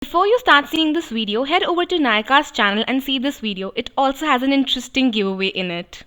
Before you start seeing this video, head over to Nayaka's channel and see this video. It also has an interesting giveaway in it.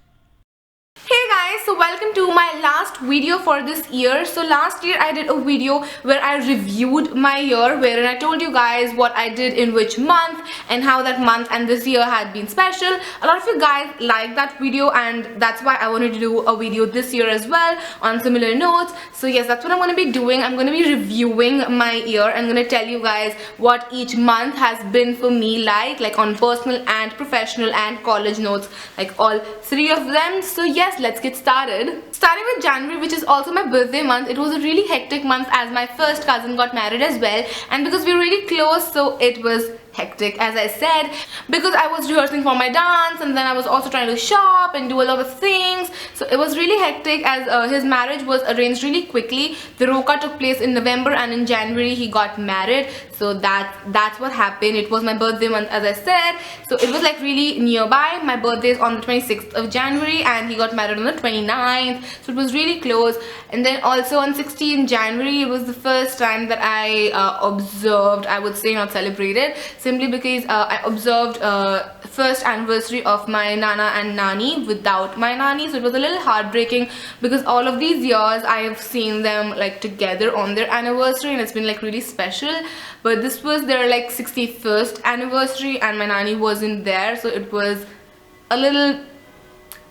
Hey guys, so welcome to my last video for this year. So last year I did a video where I reviewed my year, wherein I told you guys what I did in which month and how that month and this year had been special. A lot of you guys liked that video, and that's why I wanted to do a video this year as well on similar notes. So yes, that's what I'm going to be doing. I'm going to be reviewing my year. I'm going to tell you guys what each month has been for me, like on personal and professional and college notes, like all three of them. So yes, let's get started. Starting with January, which is also my birthday month. It was a really hectic month as my first cousin got married as well, and because we were really close, so it was hectic, as I said, because I was rehearsing for my dance, and then I was also trying to shop and do a lot of things. So it was really hectic as his marriage was arranged really quickly. The roka took place in November, and in January he got married. So that's what happened. It was my birthday month, as I said, so it was like really nearby. My birthday is on the 26th of January and he got married on the 29th, so it was really close. And then also on 16th January, it was the first time that I observed, I would say not celebrated, simply because I observed first anniversary of my Nana and Nani without my Nani. So it was a little heartbreaking because all of these years I have seen them like together on their anniversary, and it's been like really special. But this was their like 61st anniversary and my Nani wasn't there, so it was a little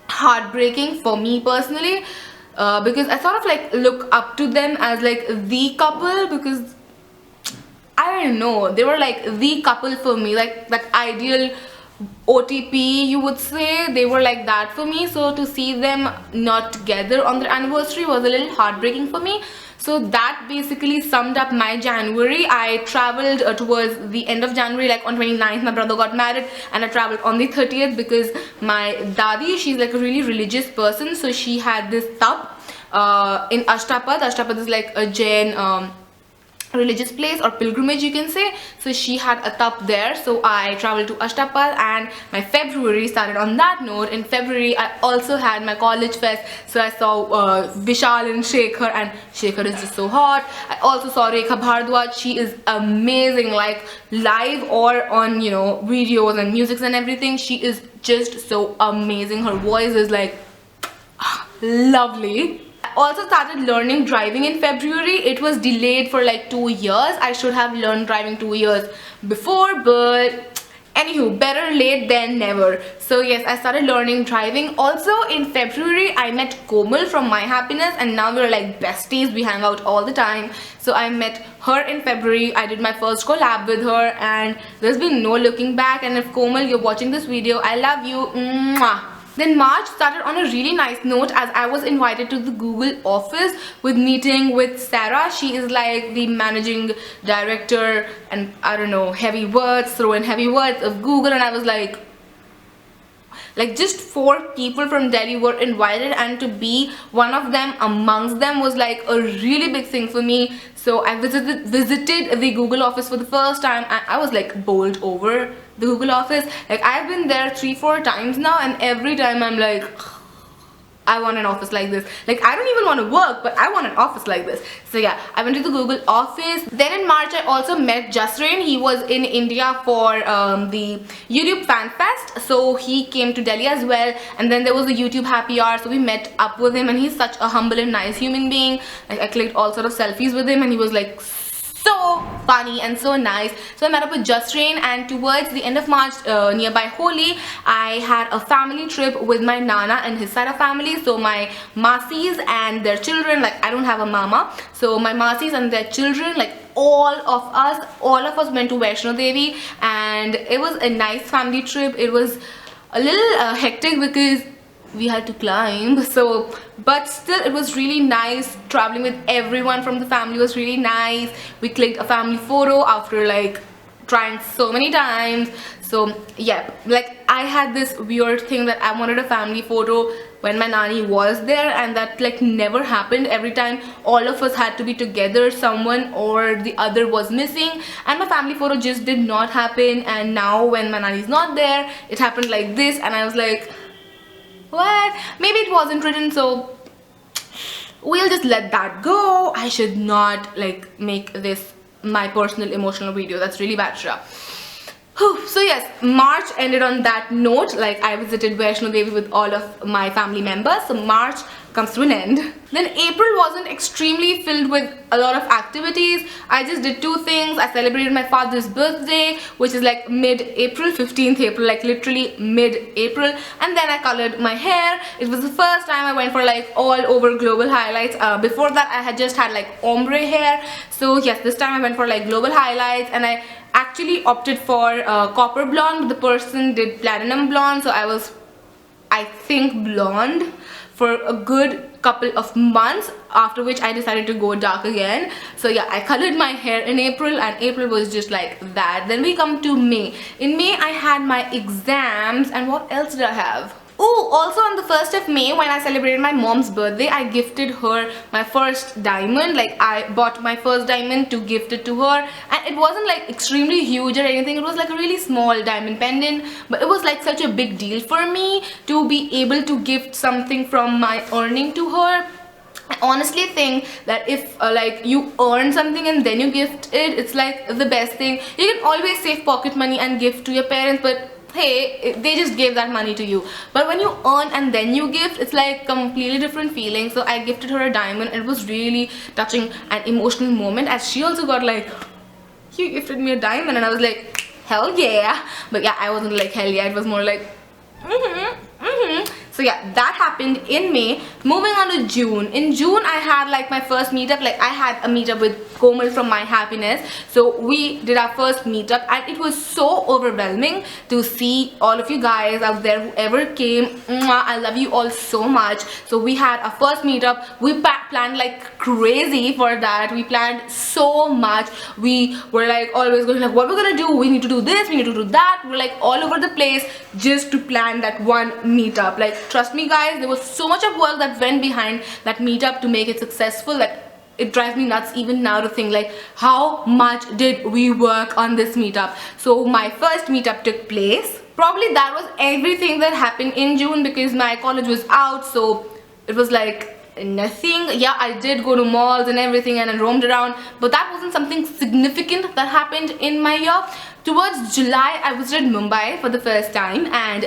heartbreaking for me personally, because I sort of like look up to them as like the couple, because I don't know, they were like the couple for me, like that ideal OTP, you would say. They were like that for me. So to see them not together on their anniversary was a little heartbreaking for me. So that basically summed up my January. I traveled towards the end of January, like on 29th my brother got married, and I traveled on the 30th because my dadi, she's like a really religious person, so she had this tap in Ashtapad. Ashtapad is like a Jain religious place or pilgrimage, you can say. So she had a tap there, so I traveled to Ashtapad, and my February started on that note. In February I also had my college fest, so I saw Vishal and Shekhar is just so hot. I also saw Rekha Bhardwaj. She is amazing, like live or on, you know, videos and music and everything. She is just so amazing. Her voice is like lovely. I also started learning driving in February. It was delayed for like 2 years. I should have learned driving 2 years before, but anywho, better late than never. So yes, I started learning driving. Also in February I met Komal from My Happiness, and now we're like besties. We hang out all the time. So I met her in February. I did my first collab with her, and there's been no looking back. And if Komal, you're watching this video, I love you. Mwah. Then March started on a really nice note as I was invited to the Google office with meeting with Sarah. She is like the managing director, and I don't know, heavy words, throw in heavy words, of Google. And I was like just 4 people from Delhi were invited, and to be one of them amongst them was like a really big thing for me. So I visited the Google office for the first time, and I was like bowled over the Google office. Like I've been there 3-4 times now, and every time I'm like, I want an office like this. Like I don't even want to work, but I want an office like this. So yeah, I went to the Google office. Then in March I also met Jasrain. He was in India for the YouTube Fan Fest, so he came to Delhi as well. And then there was a YouTube happy hour, so we met up with him, and he's such a humble and nice human being. Like I clicked all sort of selfies with him, and he was like so funny and so nice. So I met up with Jasrain, and towards the end of March, nearby Holi, I had a family trip with my Nana and his side of family. So my Masis and their children, like I don't have a mama, so my Masis and their children, like all of us went to Vaishno Devi, and it was a nice family trip. It was a little hectic because we had to climb, so but still it was really nice. Traveling with everyone from the family was really nice. We clicked a family photo after like trying so many times. So yeah, like I had this weird thing that I wanted a family photo when my Nani was there, and that like never happened. Every time all of us had to be together, someone or the other was missing, and my family photo just did not happen. And now when my Nani is not there, it happened like this, and I was like, what? Maybe it wasn't written, so we'll just let that go. I should not like make this my personal emotional video. That's really bad, Shreya. So yes, March ended on that note. Like, I visited Vaishno Devi with all of my family members, so March comes to an end. Then April wasn't extremely filled with a lot of activities. I just did two things. I celebrated my father's birthday, which is like mid-April, 15th April, like literally mid-April, and then I colored my hair. It was the first time I went for like all over global highlights. Before that I had just had like ombre hair, so yes, this time I went for like global highlights, and I actually opted for copper blonde. The person did platinum blonde, so I was, I think, blonde for a good couple of months, after which I decided to go dark again. So yeah, I colored my hair in April, and April was just like that. Then we come to May. In May I had my exams, and what else did I have? Oh, also on the 1st of May, when I celebrated my mom's birthday, I gifted her my first diamond. Like, I bought my first diamond to gift it to her, and it wasn't like extremely huge or anything. It was like a really small diamond pendant, but it was like such a big deal for me to be able to gift something from my earning to her. I honestly think that if like you earn something and then you gift it, it's like the best thing. You can always save pocket money and gift to your parents, but hey, they just gave that money to you. But when you earn and then you gift, it's like completely different feeling. So I gifted her a diamond, and it was really touching and emotional moment, as she also got like, you gifted me a diamond, and I was like, hell yeah. But yeah, I wasn't like hell yeah, it was more like so yeah, that happened in May. Moving on to June. In June I had like my first meetup. Like, I had a meetup with Komal from My Happiness. So we did our first meetup, and it was so overwhelming to see all of you guys out there, whoever came. Mwah, I love you all so much. So we had our first meetup. We planned like crazy for that. We planned so much. We were like always going like, what we're gonna do, we need to do this, we need to do that. We're like all over the place just to plan that one meetup. Like, trust me guys, there was so much of work that went behind that meetup to make it successful that it drives me nuts even now to think like how much did we work on this meetup. So my first meetup took place. Probably that was everything that happened in June, because my college was out, so it was like nothing. Yeah, I did go to malls and everything, and I roamed around, but that wasn't something significant that happened in my year. Towards July I visited Mumbai for the first time, and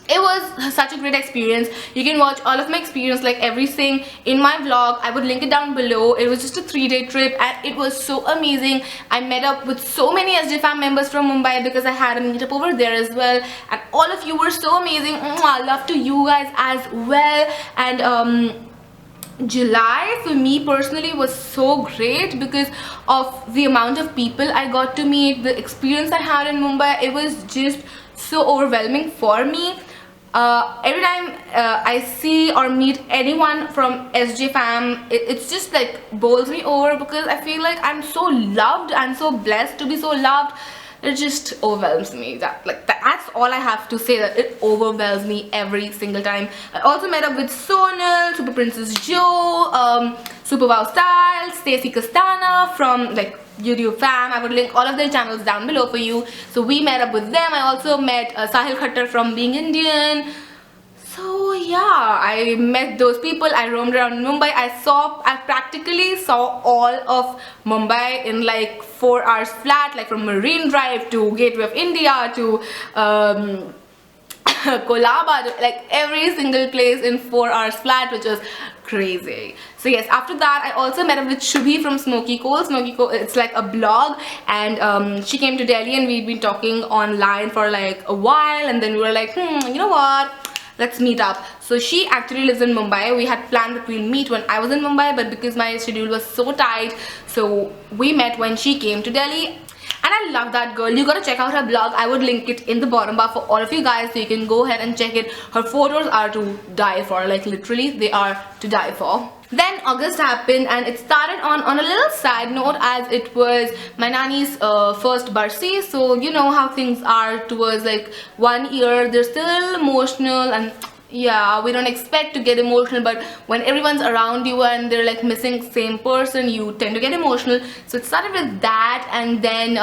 it was such a great experience. You can watch all of my experience, like everything, in my vlog. I would link it down below. It was just a 3-day trip, and it was so amazing. I met up with so many SJ fam members from Mumbai, because I had a meetup over there as well, and all of you were so amazing. Love to you guys as well. And July for me personally was so great because of the amount of people I got to meet, the experience I had in Mumbai. It was just so overwhelming for me. Every time I see or meet anyone from SJ fam, it's just like bowls me over, because I feel like I'm so loved and so blessed to be so loved. It just overwhelms me. That's all I have to say, that it overwhelms me every single time. I also met up with Sonal, Super Princess Joe, Super Wow Style, Stacey Castana from like YouTube fam. I would link all of their channels down below for you. So we met up with them. I also met Sahil Khattar from Being Indian. So yeah, I met those people. I roamed around Mumbai. I practically saw all of Mumbai in like 4 hours flat, like from Marine Drive to Gateway of India to Kolaba, like every single place in 4 hours flat, which was crazy. So yes, after that I also met up with Shubhi from Smoky Coal. Smoky Coal, it's like a blog, and she came to Delhi, and we'd been talking online for like a while, and then we were like, you know what, let's meet up. So she actually lives in Mumbai. We had planned that we'll meet when I was in Mumbai, but because my schedule was so tight, so we met when she came to Delhi. And I love that girl. You gotta check out her blog. I would link it in the bottom bar for all of you guys, so you can go ahead and check it. Her photos are to die for, like literally they are to die for. Then August happened, and it started on a little sad note, as it was my nanny's first barsi. So you know how things are towards like 1 year, they're still emotional, and yeah, we don't expect to get emotional, but when everyone's around you and they're like missing same person, you tend to get emotional. So it started with that, and then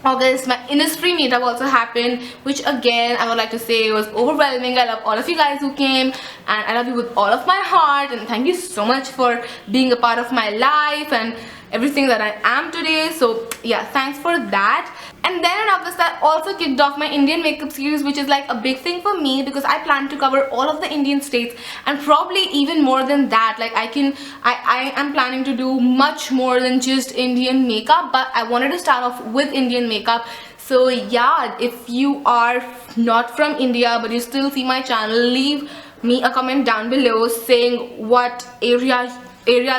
August, my industry meetup also happened, which again I would like to say was overwhelming. I love all of you guys who came, and I love you with all of my heart, and thank you so much for being a part of my life and everything that I am today. So yeah, thanks for that. And then in August I also kicked off my Indian makeup series, which is like a big thing for me because I plan to cover all of the Indian states and probably even more than that. Like I am planning to do much more than just Indian makeup, but I wanted to start off with Indian makeup. So yeah, if you are not from India but you still see my channel, leave me a comment down below saying what areas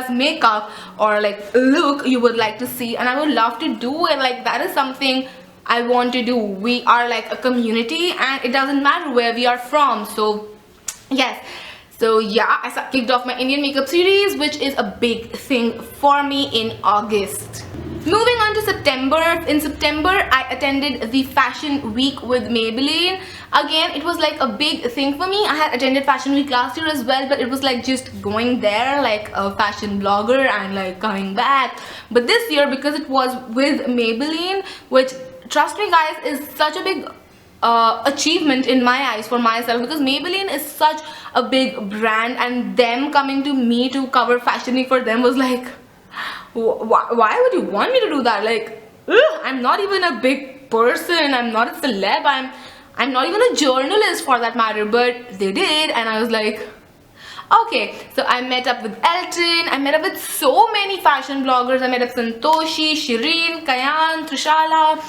makeup or like look you would like to see, and I would love to do it. Like that is something I want to do. We are like a community and it doesn't matter where we are from. So yes, so yeah, I kicked off my Indian makeup series, which is a big thing for me in August. Moving on to September. In September, I attended the Fashion Week with Maybelline. Again, it was like a big thing for me. I had attended Fashion Week last year as well, but it was like just going there like a fashion blogger and like coming back. But this year, because it was with Maybelline, which trust me guys is such a big achievement in my eyes for myself, because Maybelline is such a big brand, and them coming to me to cover Fashion Week for them was like, why would you want me to do that? Like, ugh, I'm not even a big person, I'm not a celeb, I'm not even a journalist for that matter, but they did, and I was like, okay. So I met up with Elton, I met up with so many fashion bloggers. I met up Santoshi, Shireen, Kayan, Trishala.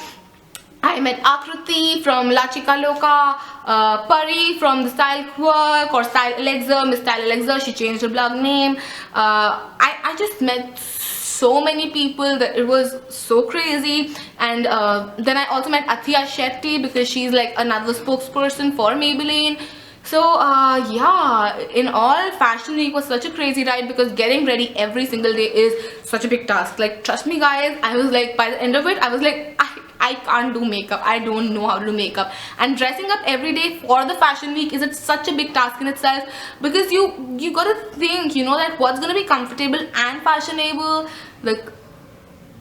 I met Akriti from La Chica Loca, Pari from the Style Quirk or Style Alexa, Miss Style Alexa, she changed her blog name. I just met so many people that it was so crazy. And then I also met Athiya Shetty because she's like another spokesperson for Maybelline. So yeah, in all, Fashion Week was such a crazy ride because getting ready every single day is such a big task. Like trust me guys, I was like, by the end of it I was like, I can't do makeup, I don't know how to do makeup. And dressing up every day for the Fashion Week is such a big task in itself, because you gotta think, you know, that what's gonna be comfortable and fashionable. Like,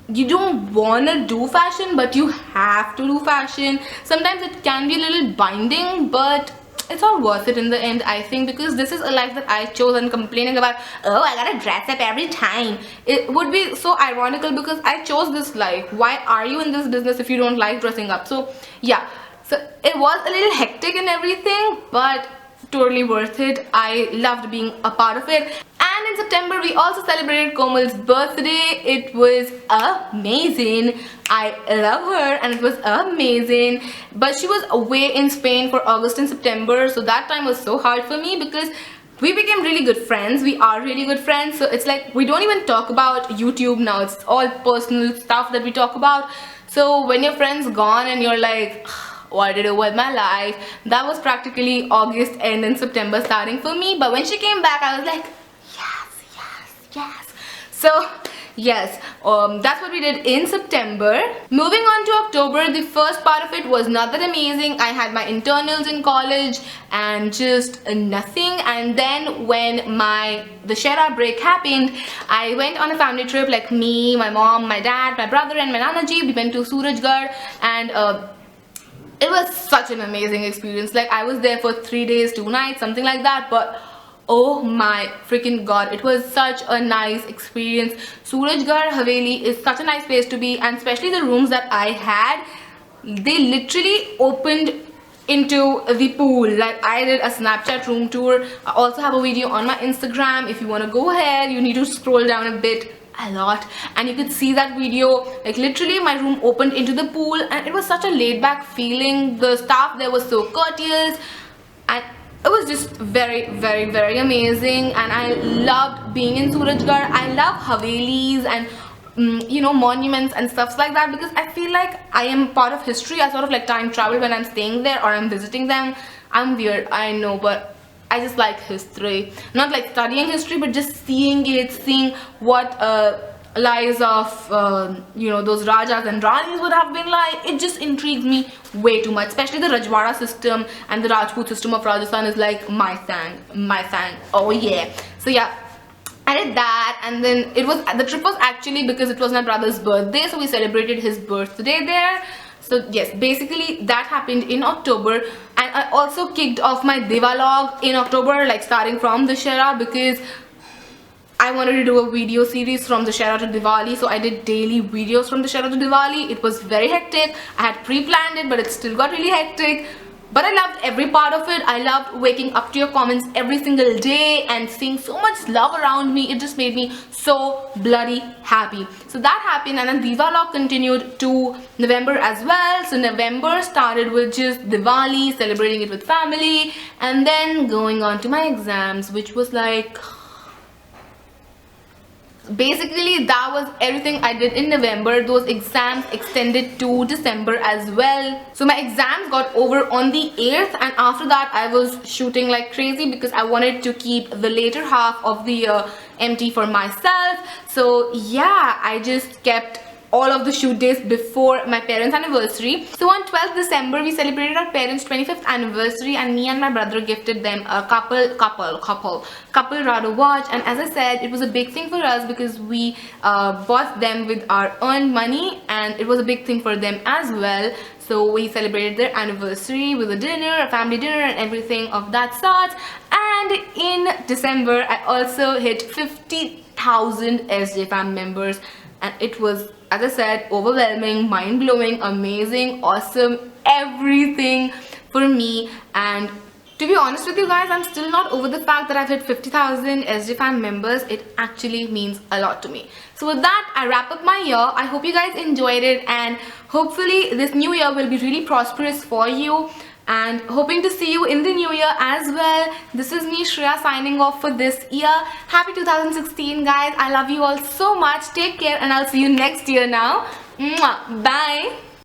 you don't wanna do fashion, but you have to do fashion. Sometimes it can be a little binding, but it's all worth it in the end, I think, because this is a life that I chose, and complaining about, oh, I gotta dress up every time, it would be so ironical because I chose this life. Why are you in this business if you don't like dressing up? So yeah, so it was a little hectic and everything, but totally worth it. I loved being a part of it. And in September we also celebrated Komal's birthday. It was amazing. I love her and it was amazing. But she was away in Spain for August and September, so that time was so hard for me because we became really good friends. We are really good friends, so it's like we don't even talk about YouTube now. It's all personal stuff that we talk about. So when your friend's gone and you're like, what did I do with my life? That was practically August end and September starting for me. But when she came back, I was like, yes. So yes, that's what we did in September. Moving on to October, the first part of it was not that amazing. I had my internals in college and just nothing. And then when the Shreya break happened, I went on a family trip, like me, my mom, my dad, my brother and my Nana ji. We went to Surajgarh, and it was such an amazing experience. Like I was there for 3 days 2 nights, something like that, but oh my freaking god, it was such a nice experience. Surajgarh Haveli is such a nice place to be, and especially the rooms that I had, they literally opened into the pool. Like I did a Snapchat room tour. I also have a video on my Instagram. If you want to go ahead, you need to scroll down a bit, a lot, and you could see that video. Like literally my room opened into the pool, and it was such a laid back feeling. The staff there was so courteous, and it was just very amazing. And I loved being in Surajgarh. I love Havelis and you know, monuments and stuff like that, because I feel like I am part of history. I sort of like time travel when I'm staying there or I'm visiting them. I'm weird, I know, but I just like history. Not like studying history, but just seeing it, seeing what lives of you know, those Rajas and Ranis would have been like. It just intrigues me way too much. Especially the Rajwada system and the Rajput system of Rajasthan is like my thing. Oh yeah. So yeah, I did that, and then the trip was actually because it was my brother's birthday, so we celebrated his birthday there. So yes, basically that happened in October. And I also kicked off my Divalog in October, like starting from the Shreya, because I wanted to do a video series from the Shreya to Diwali, so I did daily videos from the Shreya to Diwali. It was very hectic. I had pre-planned it, but it still got really hectic. But I loved every part of it. I loved waking up to your comments every single day and seeing so much love around me. It just made me so bloody happy. So that happened, and then Diva Vlog continued to November as well. So November started with just Diwali, celebrating it with family, and then going on to my exams, which was like... basically that was everything I did in November. Those exams extended to December as well. So my exams got over on the 8th, and after that I was shooting like crazy because I wanted to keep the later half of the year empty for myself. So yeah, I just kept all of the shoot days before my parents' anniversary. So on 12th December we celebrated our parents' 25th anniversary, and me and my brother gifted them a couple Rado watch. And as I said, it was a big thing for us because we bought them with our earned money, and it was a big thing for them as well. So we celebrated their anniversary with a dinner, a family dinner and everything of that sort. And in December I also hit 50,000 SJ fam members, and it was, as I said, overwhelming, mind-blowing, amazing, awesome, everything for me. And to be honest with you guys, I'm still not over the fact that I've hit 50,000 SJ fan members. It actually means a lot to me. So with that, I wrap up my year. I hope you guys enjoyed it, and hopefully this new year will be really prosperous for you. And hoping to see you in the new year as well. This is me, Shreya, signing off for this year. Happy 2016, guys. I love you all so much. Take care, and I'll see you next year now. Mwah. Bye.